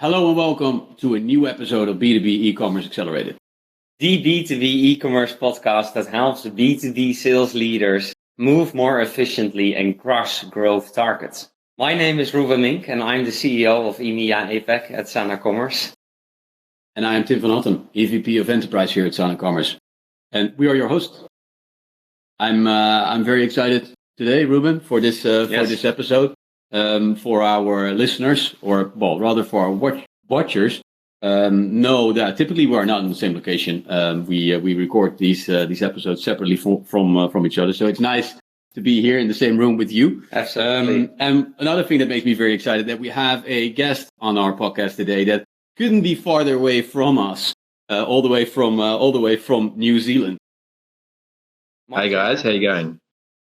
Hello and welcome to a new episode of B2B E-Commerce Accelerated. The B2B E-Commerce podcast that helps B2B sales leaders move more efficiently and crush growth targets. My name is Ruben and I'm the CEO of EMEA APAC at Sana Commerce. And I am Tim van Houten, EVP of Enterprise here at Sana Commerce. And we are your hosts. I'm very excited today, Ruben, for this episode. For our listeners, or well, rather for our watchers, know that typically we are not in the same location. We record these episodes separately from each other, so it's nice to be here in the same room with you. Absolutely. And another thing that makes me very excited that we have a guest on our podcast today that couldn't be farther away from us, all the way from New Zealand. Hi guys, how you going?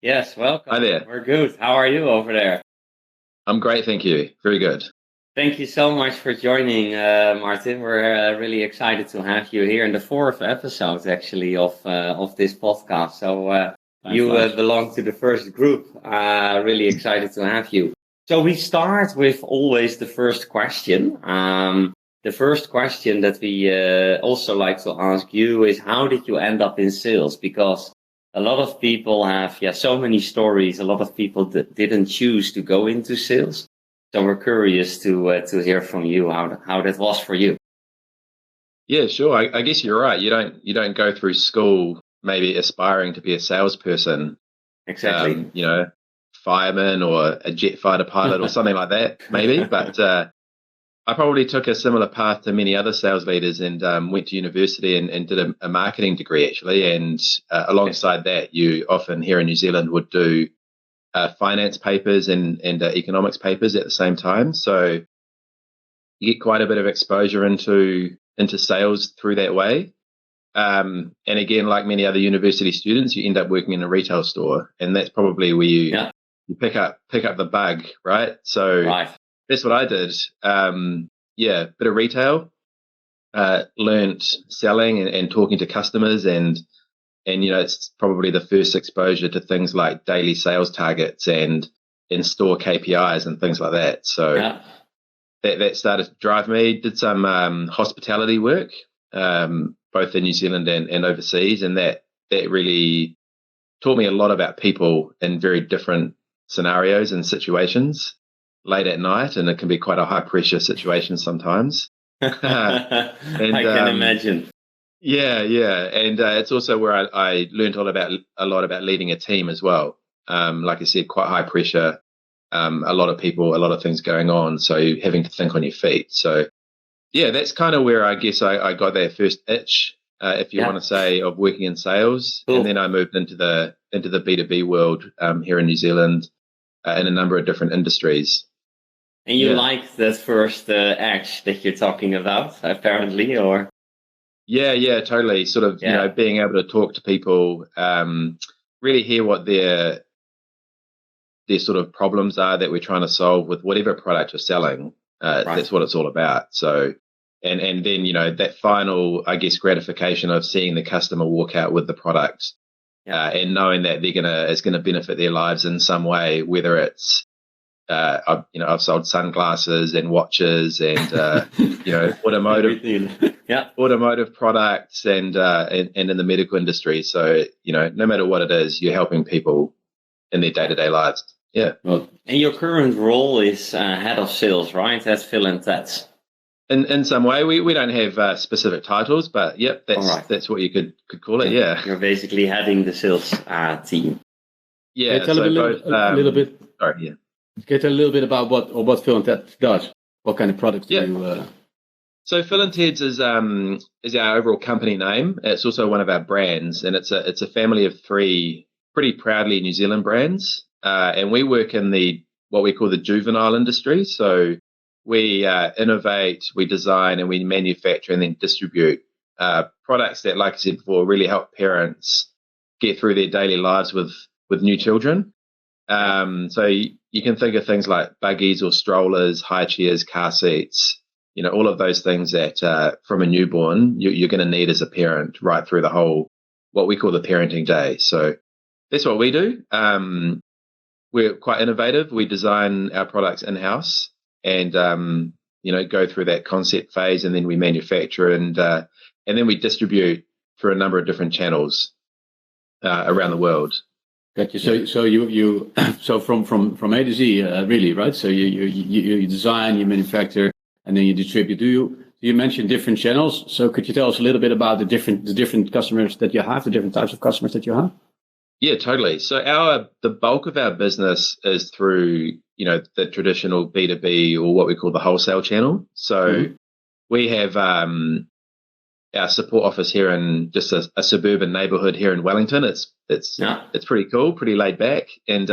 Yes, welcome. Hi there. We're good. How are you over there? I'm great, thank you. Very good. Thank you so much for joining, Martyn. We're really excited to have you here in the fourth episode, actually, of this podcast. So you belong to the first group. Really excited to have you. So we start with always the first question. The first question that we also like to ask you is, how did you end up in sales? Because a lot of people have, so many stories. A lot of people that didn't choose to go into sales. So we're curious to hear from you how that was for you. Yeah, sure. I guess you're right. You don't go through school maybe aspiring to be a salesperson. Exactly. Fireman or a jet fighter pilot or something like that, maybe. But I probably took a similar path to many other sales leaders and went to university and did a marketing degree, actually. And alongside that, you often here in New Zealand would do finance papers and economics papers at the same time. So you get quite a bit of exposure into sales through that way. And again, like many other university students, you end up working in a retail store. And that's probably where you pick up the bug, right? So Right. That's what I did. Bit of retail, learned selling and talking to customers and it's probably the first exposure to things like daily sales targets and in-store KPIs and things like that. So that started to drive me. Did some hospitality work, both in New Zealand and overseas, and that really taught me a lot about people in very different scenarios and situations. Late at night, and it can be quite a high pressure situation sometimes. I can imagine. Yeah, and it's also where I learned a lot about leading a team as well. Like I said, quite high pressure, a lot of people, a lot of things going on, so having to think on your feet. So yeah, that's kind of where I guess I got that first itch, if you want to say, of working in sales. Cool. And then I moved into the B2B world here in New Zealand in a number of different industries. And you liked that first edge that you're talking about, apparently, or? Yeah, totally. Sort of, being able to talk to people, really hear what their sort of problems are that we're trying to solve with whatever product you're selling. Right. That's what it's all about. So, and then, that final, I guess, gratification of seeing the customer walk out with the product, and knowing that it's going to benefit their lives in some way, whether it's, I've sold sunglasses and watches and automotive products and in the medical industry. So no matter what it is, you're helping people in their day-to-day lives. Yeah. Well, and your current role is head of sales, right? That's Phil&Teds. In some way, we don't have specific titles, but yep, that's what you could call it. Yeah. You're basically heading the sales team. Yeah. Can you tell a little bit? Sorry. Yeah. Can you tell a little bit about what Phil&Teds does? What kind of products do you? So Phil&Teds is our overall company name. It's also one of our brands, and it's a family of three pretty proudly New Zealand brands. And we work in what we call the juvenile industry. So we innovate, we design, and we manufacture and then distribute products that, like I said before, really help parents get through their daily lives with new children. So you can think of things like buggies or strollers, high chairs, car seats, all of those things that from a newborn you're going to need as a parent right through the whole, what we call the parenting day. So that's what we do. We're quite innovative. We design our products in-house, and go through that concept phase, and then we manufacture, and then we distribute through a number of different channels around the world. Gotcha. So from A to Z, really, right? So you design, you manufacture, and then you distribute. You mentioned different channels. So could you tell us a little bit about the different customers that you have, the different types of customers that you have? Yeah, totally. So the bulk of our business is through, the traditional B2B, or what we call the wholesale channel. So we have our support office here in just a suburban neighborhood here in Wellington. It's pretty cool, pretty laid back, and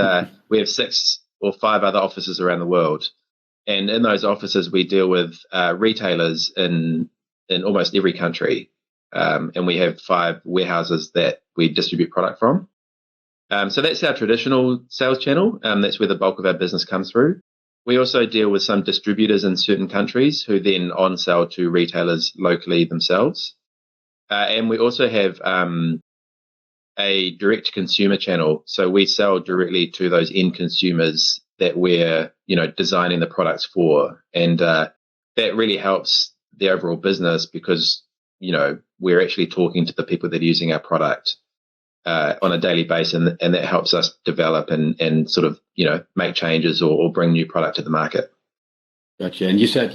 we have 6 or 5 other offices around the world. And in those offices, we deal with retailers in almost every country, and we have 5 warehouses that we distribute product from. So that's our traditional sales channel. That's where the bulk of our business comes through. We also deal with some distributors in certain countries who then on-sell to retailers locally themselves. And we also have a direct-to-consumer channel. So we sell directly to those end consumers that we're, designing the products for. And that really helps the overall business because, we're actually talking to the people that are using our product on a daily basis, and that helps us develop and sort of make changes or bring new product to the market. Gotcha. And you said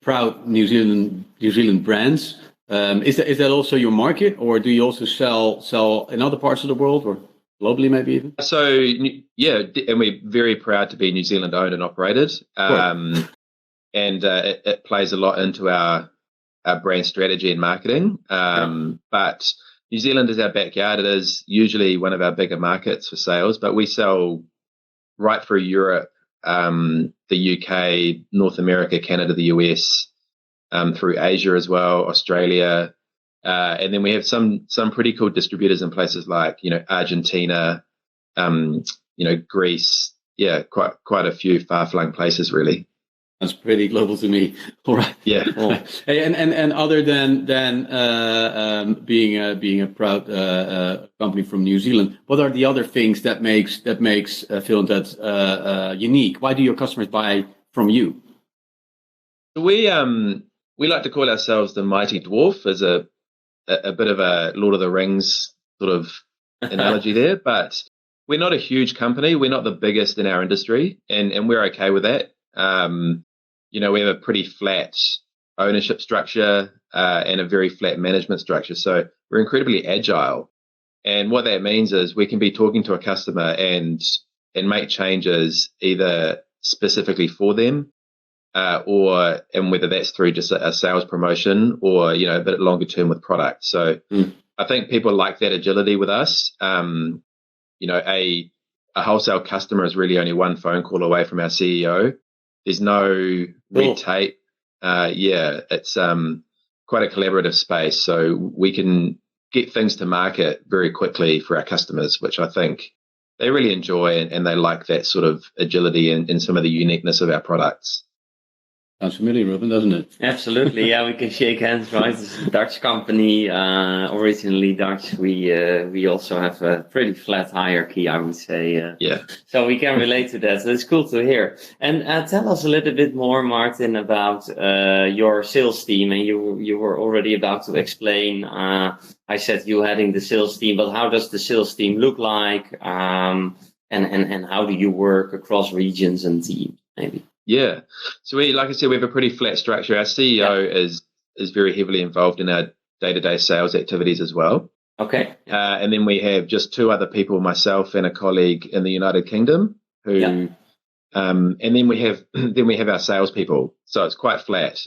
proud New Zealand brands. Is that also your market, or do you also sell in other parts of the world or globally maybe even? So yeah, and we're very proud to be New Zealand owned and operated. And it plays a lot into our brand strategy and marketing. But New Zealand is our backyard. It is usually one of our bigger markets for sales, but we sell right through Europe, the UK, North America, Canada, the US, through Asia as well, Australia. And then we have some pretty cool distributors in places like, Argentina, Greece. Yeah, quite a few far-flung places, really. That's pretty global to me. All right. Yeah. Hey, and other than being a proud company from New Zealand, what are the other things that makes Phil&Teds unique? Why do your customers buy from you? We like to call ourselves the mighty dwarf, as a bit of a Lord of the Rings sort of analogy there, but we're not a huge company. We're not the biggest in our industry, and we're okay with that. We have a pretty flat ownership structure and a very flat management structure. So we're incredibly agile. And what that means is we can be talking to a customer and make changes either specifically for them and whether that's through just a sales promotion or, a bit longer term with product. So I think people like that agility with us. A wholesale customer is really only one phone call away from our CEO. There's no red tape. It's quite a collaborative space. So we can get things to market very quickly for our customers, which I think they really enjoy, and they like that sort of agility and some of the uniqueness of our products. Sounds familiar, Ruben, doesn't it? Absolutely, yeah. We can shake hands, right? It's a Dutch company, originally Dutch. We also have a pretty flat hierarchy, I would say. So we can relate to that. So it's cool to hear. And tell us a little bit more, Martyn, about your sales team. And you were already about to explain. I said you heading the sales team, but how does the sales team look like? And how do you work across regions and teams, maybe? Yeah. So like I said, we have a pretty flat structure. Our CEO is very heavily involved in our day-to-day sales activities as well. Okay. And then we have just 2 other people, myself and a colleague in the United Kingdom, who and then we have our salespeople. So it's quite flat.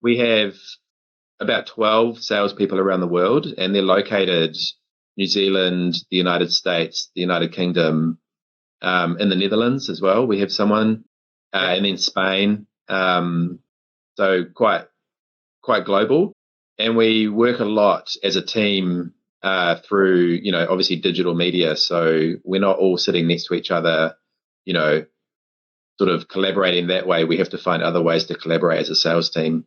We have about 12 salespeople around the world, and they're located New Zealand, the United States, the United Kingdom, in the Netherlands as well. We have someone. And then Spain, so quite global, and we work a lot as a team through obviously digital media. So we're not all sitting next to each other, sort of collaborating that way. We have to find other ways to collaborate as a sales team.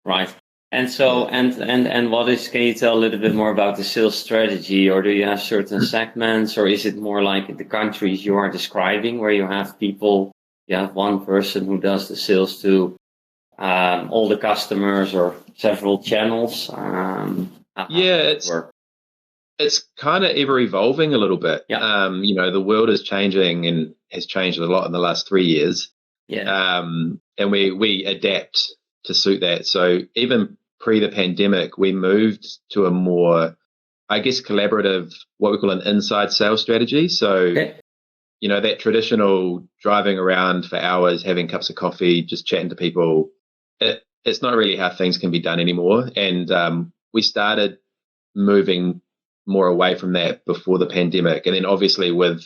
Right. And so and what is? Can you tell a little bit more about the sales strategy, or do you have certain segments, or is it more like the countries you are describing where you have people you have one person who does the sales to all the customers or several channels? It's kind of ever evolving a little bit. Yeah. The world is changing and has changed a lot in the last 3 years. Yeah. And we adapt to suit that. So even pre the pandemic, we moved to a more, I guess, collaborative, what we call an inside sales strategy. So, that traditional driving around for hours, having cups of coffee, just chatting to people, it's not really how things can be done anymore. And we started moving more away from that before the pandemic. And then obviously with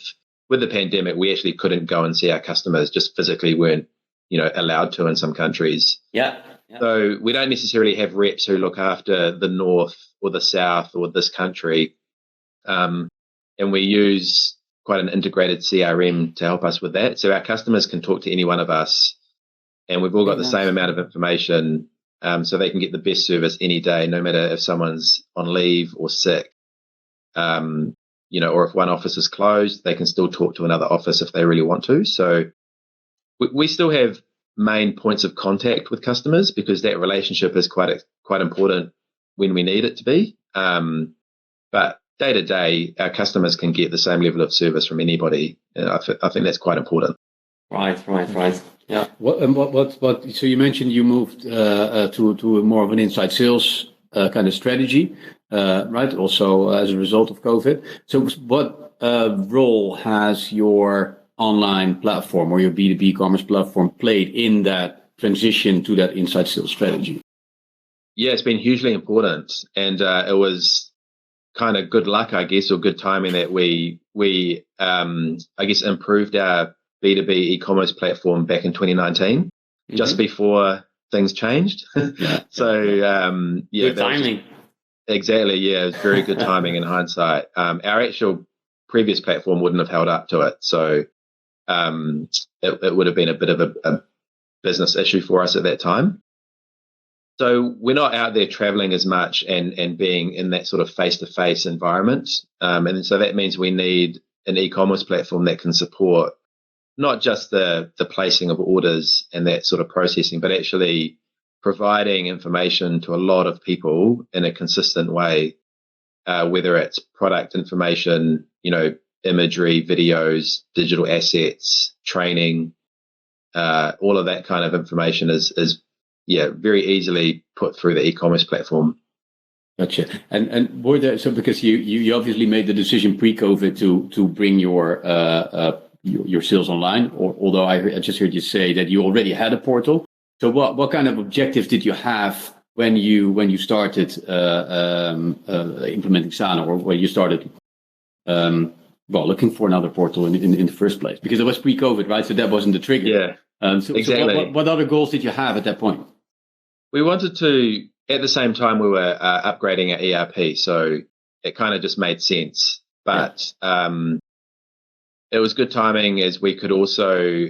the pandemic, we actually couldn't go and see our customers, just physically weren't, allowed to in some countries. Yeah. So we don't necessarily have reps who look after the north or the south or this country. And we use quite an integrated CRM to help us with that. So our customers can talk to any one of us, and we've all got the same amount of information, so they can get the best service any day, no matter if someone's on leave or sick. Or if one office is closed, they can still talk to another office if they really want to. So we still have main points of contact with customers because that relationship is quite important when we need it to be. But day to day, our customers can get the same level of service from anybody. And I think that's quite important. Right. Yeah. So you mentioned you moved to more of an inside sales kind of strategy, right? Also as a result of COVID. So what role has your online platform or your B2B e-commerce platform played in that transition to that inside sales strategy? Yeah, it's been hugely important. And it was kind of good luck, I guess, or good timing that we I guess, improved our B2B e-commerce platform back in 2019, just before things changed. So, good timing. Exactly. Yeah, it was very good timing in hindsight. Our actual previous platform wouldn't have held up to it. So it would have been a bit of a business issue for us at that time. So we're not out there traveling as much and being in that sort of face-to-face environment. And so that means we need an e-commerce platform that can support not just the placing of orders and that sort of processing, but actually providing information to a lot of people in a consistent way, whether it's product information, imagery, videos, digital assets, training, all of that kind of information is very easily put through the e-commerce platform. Gotcha. And were there, so because you obviously made the decision pre-COVID to bring your sales online, although I just heard you say that you already had a portal. So what kind of objectives did you have when you started implementing Sana, or when you started looking for another portal in the first place? Because it was pre-COVID, right? So that wasn't the trigger. Yeah. Exactly. So what other goals did you have at that point? We wanted to, at the same time, we were upgrading our ERP, so it kind of just made sense. But it was good timing, as we could also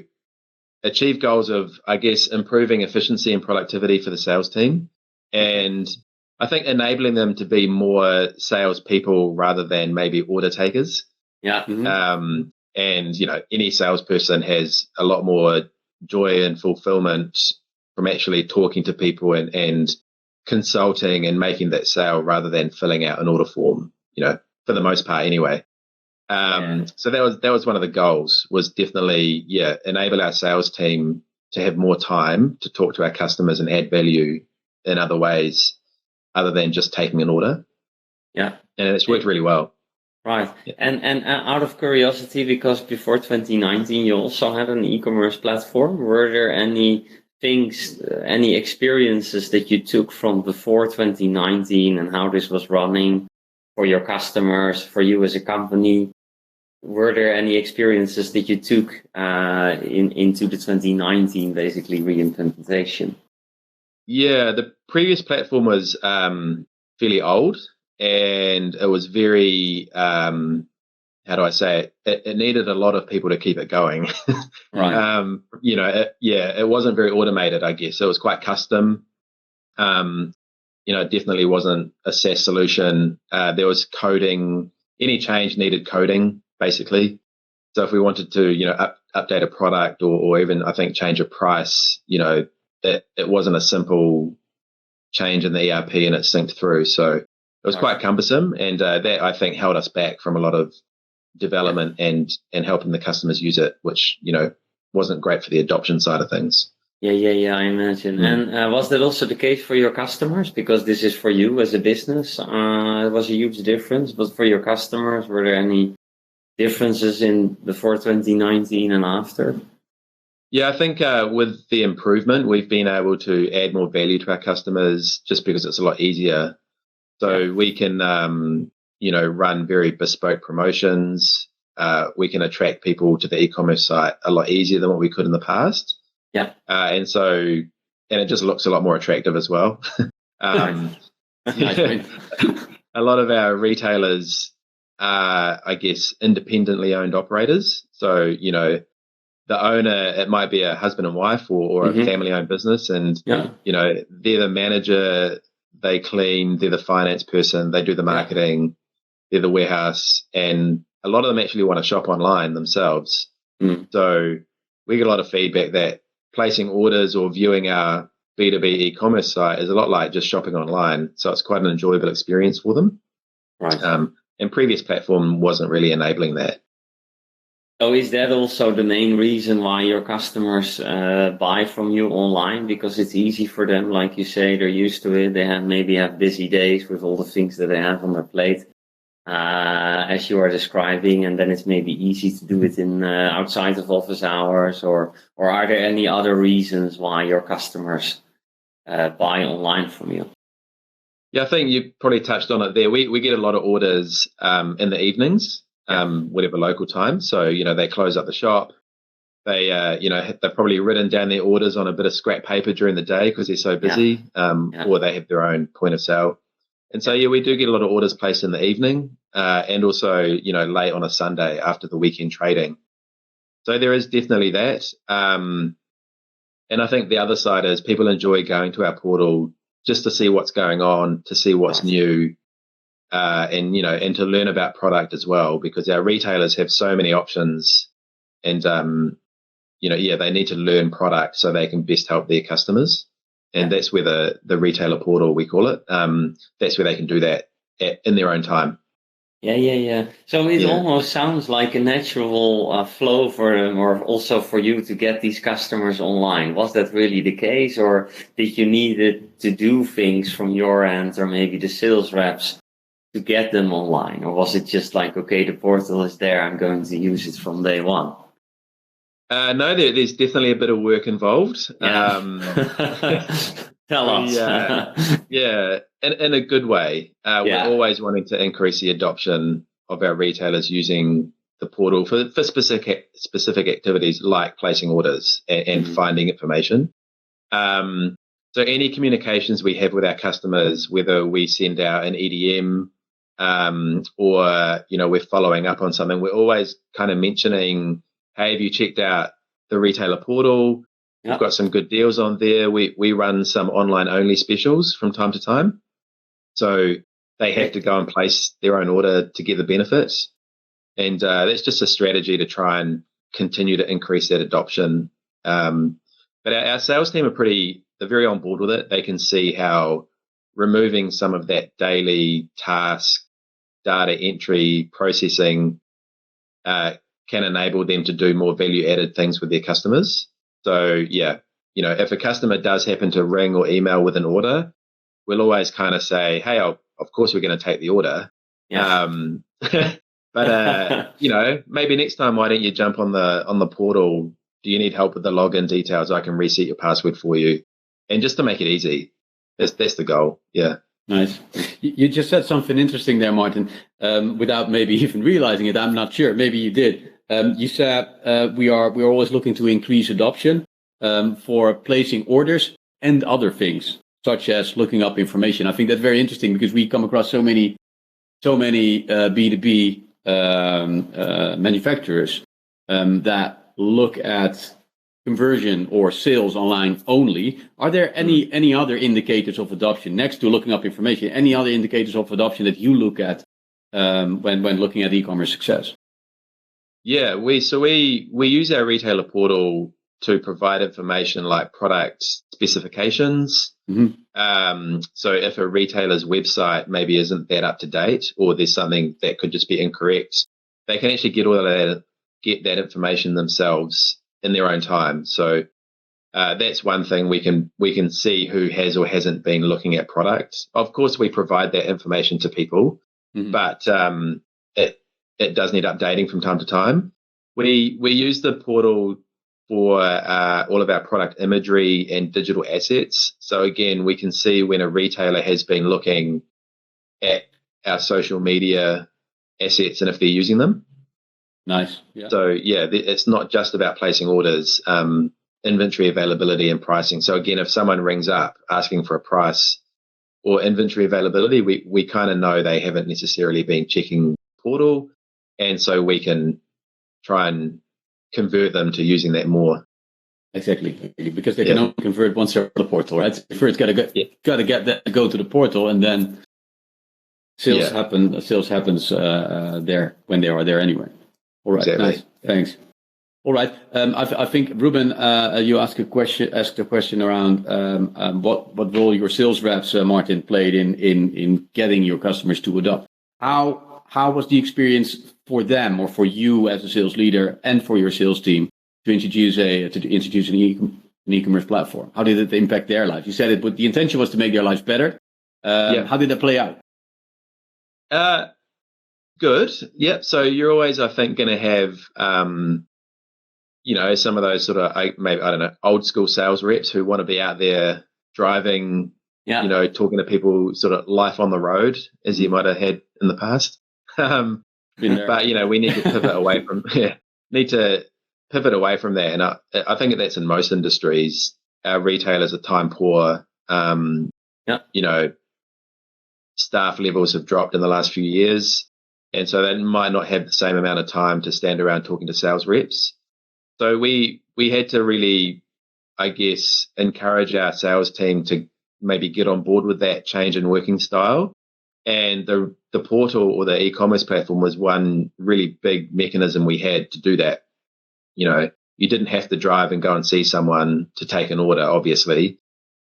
achieve goals of, I guess, improving efficiency and productivity for the sales team, and I think enabling them to be more salespeople rather than maybe order takers. Yeah. And any salesperson has a lot more joy and fulfillment from actually talking to people and consulting and making that sale rather than filling out an order form, for the most part anyway. So that was one of the goals, was definitely, enable our sales team to have more time to talk to our customers and add value in other ways other than just taking an order. Yeah. And it's worked really well. Right. Yeah. And out of curiosity, because before 2019, you also had an e-commerce platform. Were there any experiences that you took from before 2019 and how this was running for your customers, for you as a company? Were there any experiences that you took into the 2019, basically, re-implementation? Yeah, the previous platform was fairly old, and it was very, how do I say it? It needed a lot of people to keep it going. Right. It wasn't very automated, I guess. It was quite custom. It definitely wasn't a SaaS solution. There was coding. Any change needed coding, basically. So if we wanted to, update a product or even, I think, change a price, it wasn't a simple change in the ERP and it synced through. So it was quite cumbersome, and that, I think, held us back from a lot of development and helping the customers use it, which, wasn't great for the adoption side of things. Yeah, I imagine. And was that also the case for your customers? Because this is for you as a business. It was a huge difference, but for your customers, were there any differences in before 2019 and after? Yeah, I think with the improvement, we've been able to add more value to our customers just because it's a lot easier. So we can, run very bespoke promotions. We can attract people to the e-commerce site a lot easier than what we could in the past. Yeah. And it just looks a lot more attractive as well. Nice point. A lot of our retailers are, I guess, independently owned operators. So, the owner, it might be a husband and wife or a family-owned business, and they're the manager, they clean, they're the finance person, they do the marketing, they're the warehouse, and a lot of them actually want to shop online themselves. So we get a lot of feedback that placing orders or viewing our B2B e-commerce site is a lot like just shopping online. So it's quite an enjoyable experience for them. Right. And previous platform wasn't really enabling that. So is that also the main reason why your customers buy from you online? Because it's easy for them, like you say, they're used to it. They maybe have busy days with all the things that they have on their plate, as you are describing, and then it's maybe easy to do it in outside of office hours. Or are there any other reasons why your customers buy online from you? Yeah, I think you probably touched on it there. We get a lot of orders in the evenings. Whatever local time. So, they close up the shop. They've probably written down their orders on a bit of scrap paper during the day because they're so busy, or they have their own point of sale. And so, we do get a lot of orders placed in the evening, and also, late on a Sunday after the weekend trading. So there is definitely that. And I think the other side is people enjoy going to our portal just to see what's going on, to see what's new. And to learn about product as well, because our retailers have so many options, and they need to learn product so they can best help their customers. And that's where the retailer portal, we call it, that's where they can do that in their own time. Yeah. So it almost sounds like a natural flow for them, or also for you to get these customers online. Was that really the case, or did you need it to do things from your end, or maybe the sales reps, to get them online? Or was it just like, okay, the portal is there, I'm going to use it from day one? No, there's definitely a bit of work involved. Yeah. Tell us. In a good way. We're always wanting to increase the adoption of our retailers using the portal for specific activities like placing orders and finding information. So any communications we have with our customers, whether we send out an EDM, or we're following up on something, we're always kind of mentioning, hey, have you checked out the retailer portal? We've got some good deals on there. We run some online only specials from time to time, so they have to go and place their own order to get the benefits. And that's just a strategy to try and continue to increase that adoption. But our sales team they're very on board with it. They can see how removing some of that daily task, data entry, processing can enable them to do more value-added things with their customers. So, if a customer does happen to ring or email with an order, we'll always kind of say, hey, of course we're going to take the order. Yeah. But maybe next time, why don't you jump on the portal? Do you need help with the login details? I can reset your password for you. And just to make it easy. That's the goal. Yeah. Nice. You just said something interesting there, Martyn, without maybe even realizing it. I'm not sure. Maybe you did. You said we're always looking to increase adoption for placing orders and other things, such as looking up information. I think that's very interesting because we come across so many B2B manufacturers that look at conversion or sales online only. Are there any other indicators of adoption next to looking up information? Any other indicators of adoption that you look at when looking at e-commerce success? Yeah, we use our retailer portal to provide information like product specifications. So if a retailer's website maybe isn't that up to date, or there's something that could just be incorrect, they can actually get that information themselves in their own time. So that's one thing we can see who has or hasn't been looking at products. Of course, we provide that information to people, but it does need updating from time to time. We use the portal for all of our product imagery and digital assets. So again, we can see when a retailer has been looking at our social media assets and if they're using them. Nice. Yeah. So yeah, it's not just about placing orders, inventory availability and pricing. So again, if someone rings up asking for a price or inventory availability, we kind of know they haven't necessarily been checking the portal, and so we can try and convert them to using that more. Exactly, because they can only convert once they're on the portal, right? First, got to get that to go to the portal, and then sales happens there when they are there anyway. All right, exactly. Nice, thanks. All right, I think Ruben, you asked a question around what role your sales reps, Martyn, played in getting your customers to adopt. How was the experience for them, or for you as a sales leader and for your sales team, to introduce an e-commerce platform? How did it impact their lives? You said it, but the intention was to make their lives better. How did that play out? Good. Yep. So you're always, I think, going to have, some of those sort of maybe, I don't know, old school sales reps who want to be out there driving, talking to people, sort of life on the road, as you might have had in the past. But we need to pivot away from that, and I think that's in most industries. Our retailers are time poor. Staff levels have dropped in the last few years, and so they might not have the same amount of time to stand around talking to sales reps. So we had to really, I guess, encourage our sales team to maybe get on board with that change in working style. And the portal, or the e-commerce platform, was one really big mechanism we had to do that. You didn't have to drive and go and see someone to take an order, obviously.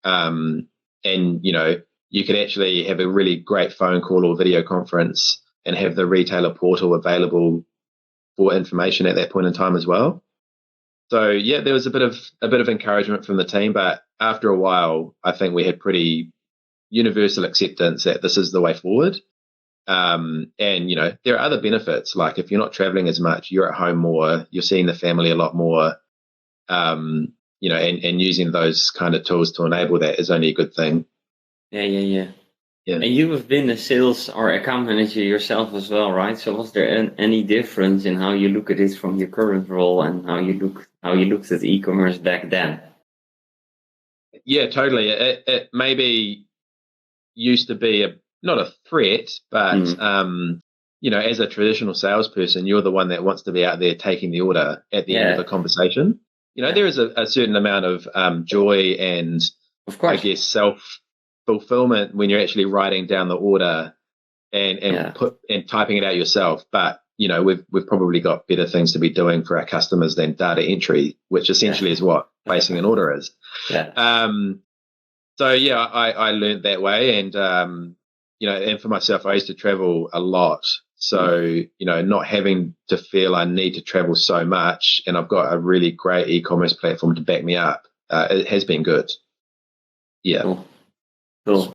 And you could actually have a really great phone call or video conference and have the retailer portal available for information at that point in time as well. So yeah, there was a bit of encouragement from the team, but after a while, I think we had pretty universal acceptance that this is the way forward. And there are other benefits, like if you're not traveling as much, you're at home more, you're seeing the family a lot more, and using those kind of tools to enable that is only a good thing. Yeah. And you have been a sales or account manager yourself as well, right? So was there any difference in how you look at it from your current role and how you looked at e-commerce back then? Yeah, totally. It maybe used to be not a threat, but as a traditional salesperson, you're the one that wants to be out there taking the order at the end of a conversation. There is a certain amount of joy and, of course, I guess, self-fulfillment when you're actually writing down the order and typing it out yourself. But we've probably got better things to be doing for our customers than data entry, which essentially is what placing an order is. So I learned that way, and and for myself, I used to travel a lot. So not having to feel I need to travel so much, and I've got a really great e-commerce platform to back me up. It has been good. Yeah. Cool.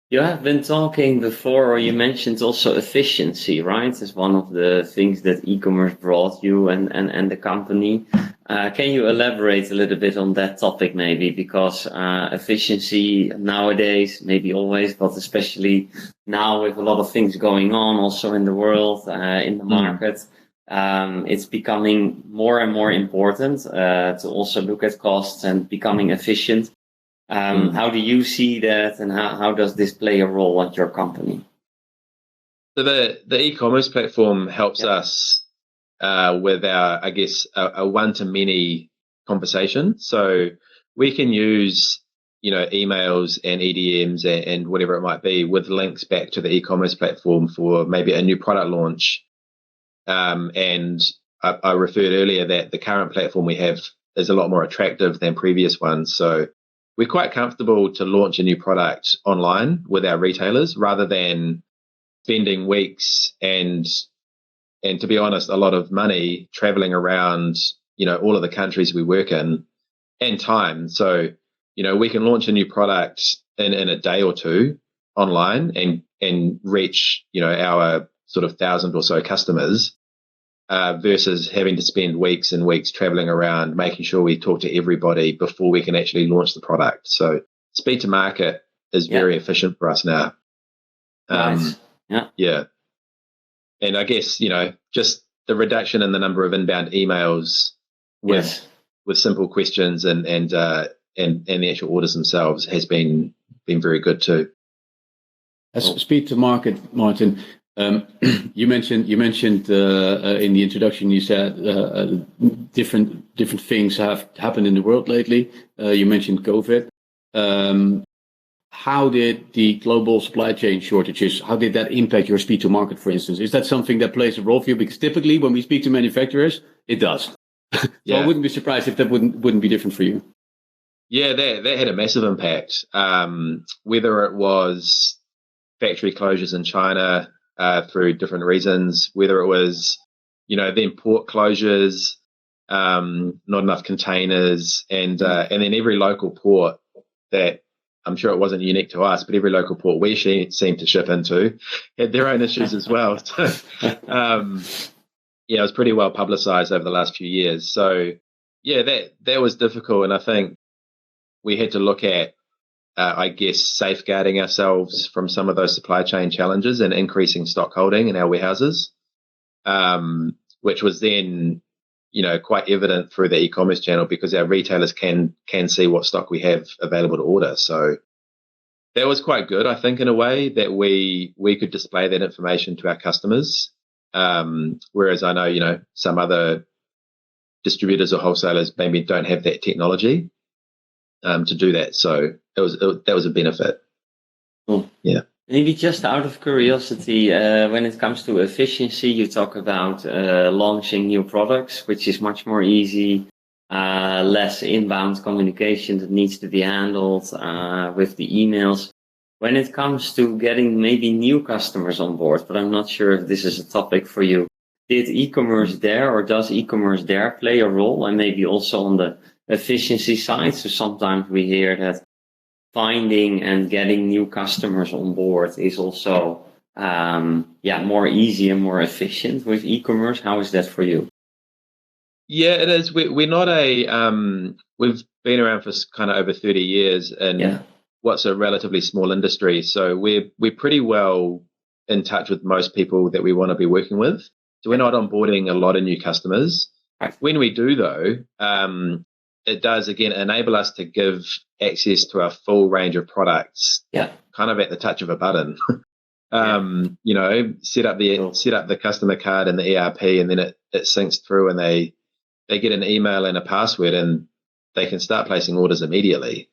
You have been talking before, or you mentioned also efficiency, right? As one of the things that e-commerce brought you and the company. Can you elaborate a little bit on that topic maybe? Because efficiency nowadays, maybe always, but especially now with a lot of things going on also in the world, in the market, it's becoming more and more important to also look at costs and becoming efficient. How do you see that, and how does this play a role at your company? So the e-commerce platform helps us with our, I guess, a one-to-many conversation. So we can use, emails and EDMs and whatever it might be with links back to the e-commerce platform for maybe a new product launch. And I referred earlier that the current platform we have is a lot more attractive than previous ones. So we're quite comfortable to launch a new product online with our retailers rather than spending weeks and to be honest, a lot of money traveling around, all of the countries we work in and time. So, we can launch a new product in a day or two online and reach, our sort of 1,000 or so customers versus having to spend weeks and weeks traveling around, making sure we talk to everybody before we can actually launch the product. So speed to market is very efficient for us now. Nice. Yeah. And I guess, just the reduction in the number of inbound emails with simple questions and the actual orders themselves has been very good too. As speed to market, Martyn, you mentioned in the introduction, you said different things have happened in the world lately. You mentioned COVID. How did the global supply chain shortages, how did that impact your speed to market, for instance? Is that something that plays a role for you? Because typically when we speak to manufacturers, it does. So I wouldn't be surprised if that wouldn't be different for you. Yeah, that had a massive impact. Whether it was factory closures in China through different reasons, whether it was, then port closures, not enough containers, and then every local port that I'm sure it wasn't unique to us, but every local port we seemed to ship into had their own issues as well. So, it was pretty well publicized over the last few years. So, that was difficult. And I think we had to look at, safeguarding ourselves from some of those supply chain challenges and increasing stock holding in our warehouses, which was then, quite evident through the e-commerce channel because our retailers can see what stock we have available to order. So that was quite good, I think, in a way that we could display that information to our customers. Whereas I know, some other distributors or wholesalers maybe don't have that technology to do that. So that was a benefit. Cool. Yeah. Maybe just out of curiosity, when it comes to efficiency, you talk about launching new products, which is much more easy, less inbound communication that needs to be handled with the emails. When it comes to getting maybe new customers on board, but I'm not sure if this is a topic for you, did e-commerce there or does e-commerce there play a role, and maybe also on the efficiency side? So sometimes we hear that finding and getting new customers on board is also more easy and more efficient with e-commerce. How is that for you? Yeah, it is. We're not we've been around for kind of over 30 years in what's a relatively small industry. So we're pretty well in touch with most people that we want to be working with. So we're not onboarding a lot of new customers. Right. When we do though, it does again enable us to give access to our full range of products, kind of at the touch of a button. Set up the customer card and the ERP, and then it syncs through, and they get an email and a password, and they can start placing orders immediately.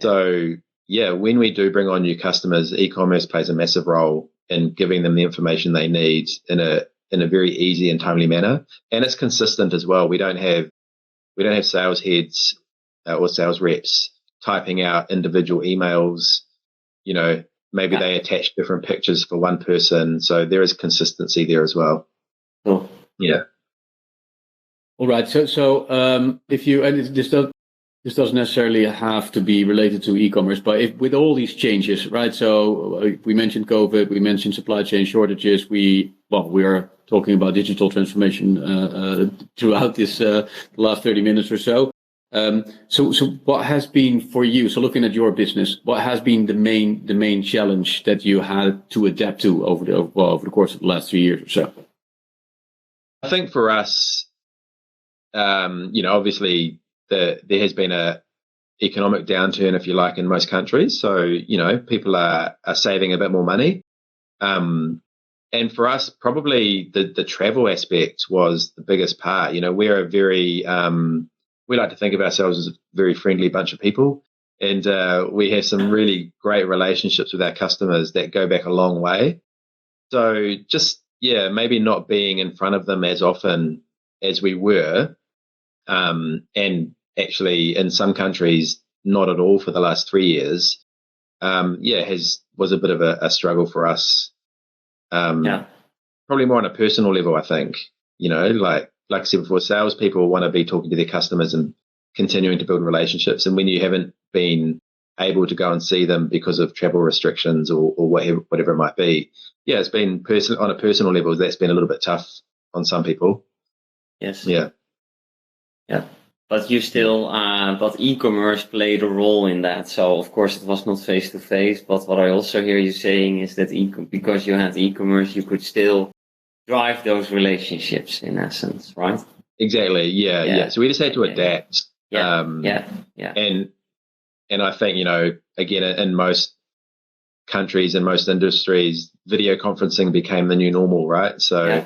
So when we do bring on new customers, e-commerce plays a massive role in giving them the information they need in a very easy and timely manner, and it's consistent as well. We don't have sales heads or sales reps typing out individual emails. Maybe they attach different pictures for one person. So there is consistency there as well. Cool. Yeah. All right. So if you, and this doesn't necessarily have to be related to e-commerce, but if with all these changes, right? So we mentioned COVID, we mentioned supply chain shortages. We are talking about digital transformation throughout this last 30 minutes or so. So what has been for you? So looking at your business, what has been the main challenge that you had to adapt to over the course of the last 3 years or so? I think for us, obviously there has been a economic downturn, if you like, in most countries. So people are saving a bit more money. And for us, probably the travel aspect was the biggest part. We're a very, we like to think of ourselves as a very friendly bunch of people. And we have some really great relationships with our customers that go back a long way. So just, maybe not being in front of them as often as we were, and actually in some countries not at all for the last 3 years, was a bit of a struggle for us. Probably more on a personal level, I think. Like I said before, salespeople want to be talking to their customers and continuing to build relationships. And when you haven't been able to go and see them because of travel restrictions or whatever it might be, it's been on a personal level, that's been a little bit tough on some people. Yes. Yeah. But you still, but e-commerce played a role in that. So of course it was not face to face. But what I also hear you saying is that because you had e-commerce, you could still drive those relationships in essence, right? Exactly. Yeah. So we just had to adapt. Yeah. And I think, again, in most countries and most industries, video conferencing became the new normal, right? So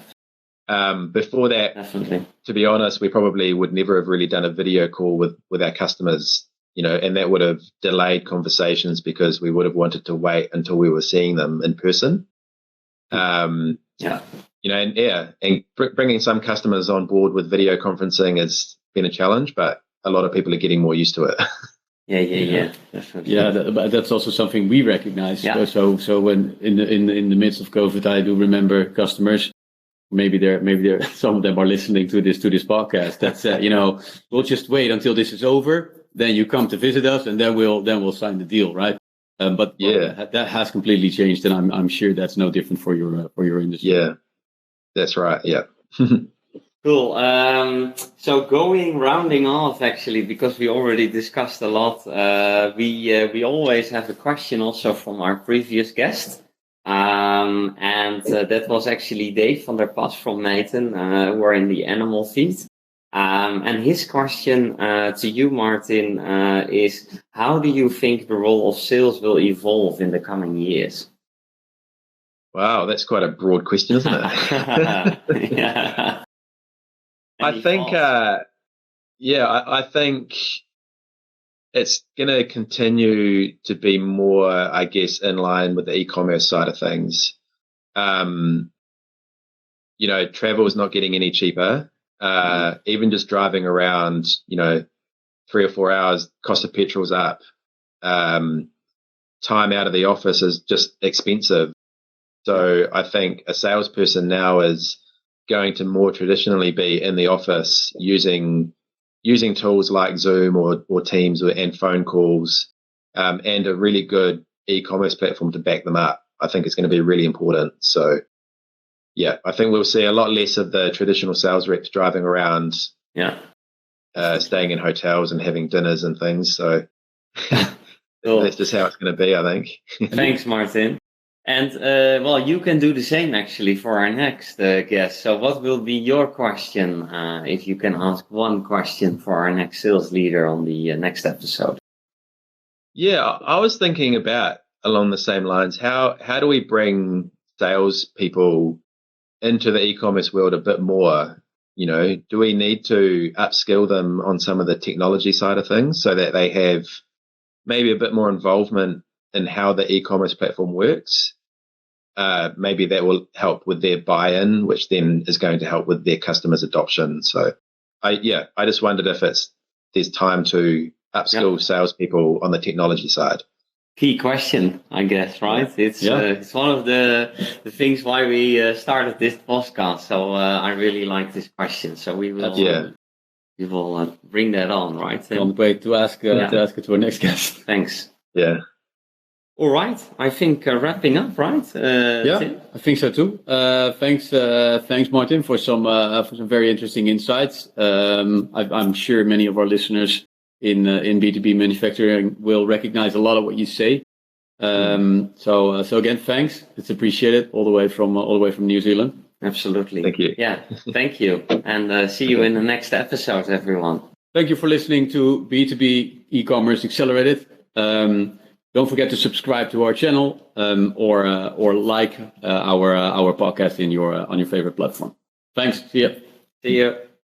before that, definitely, to be honest, we probably would never have really done a video call with our customers, and that would have delayed conversations because we would have wanted to wait until we were seeing them in person. And bringing some customers on board with video conferencing has been a challenge, but a lot of people are getting more used to it. Yeah, definitely. But that's also something we recognize. So when in the midst of COVID, I do remember customers. Maybe they're some of them are listening to this podcast. That's we'll just wait until this is over. Then you come to visit us, and then we'll sign the deal, right? But that has completely changed, and I'm sure that's no different for your industry. Yeah, that's right. Yeah. Cool. So rounding off, actually, because we already discussed a lot, we always have a question also from our previous guest. And that was actually Dave van der Pas from Martyn, who are in the animal feed. And his question to you, Martyn, is how do you think the role of sales will evolve in the coming years? Wow, that's quite a broad question, isn't it? Yeah. I think, I think it's going to continue to be more, I guess, in line with the e-commerce side of things. Travel is not getting any cheaper. Even just driving around, 3 or 4 hours, cost of petrol's up. Time out of the office is just expensive. So I think a salesperson now is going to more traditionally be in the office using tools like Zoom or Teams and phone calls, and a really good e-commerce platform to back them up. I think it's going to be really important. So, I think we'll see a lot less of the traditional sales reps driving around, staying in hotels and having dinners and things. So that's just how it's going to be, I think. Thanks, Martyn. And you can do the same actually for our next guest. So what will be your question if you can ask one question for our next sales leader on the next episode? Yeah, I was thinking about along the same lines. How do we bring salespeople into the e-commerce world a bit more? Do we need to upskill them on some of the technology side of things so that they have maybe a bit more involvement in how the e-commerce platform works? Maybe that will help with their buy-in, which then is going to help with their customers' adoption. So, I just wondered if there's time to upskill salespeople on the technology side. Key question, I guess, right? It's one of the things why we started this podcast. So I really like this question. So we will we will bring that on, right? Can't wait to ask it to our next guest. Thanks. Yeah. All right. I think wrapping up, right? Tim? I think so too. Thanks, Martyn, for some very interesting insights. I'm sure many of our listeners in B2B manufacturing will recognize a lot of what you say. So again, thanks. It's appreciated all the way from New Zealand. Absolutely. Thank you. Yeah. Thank you. And see you in the next episode, everyone. Thank you for listening to B2B E-Commerce Accelerated. Don't forget to subscribe to our channel or like our podcast on your favorite platform. Thanks. See ya. See ya.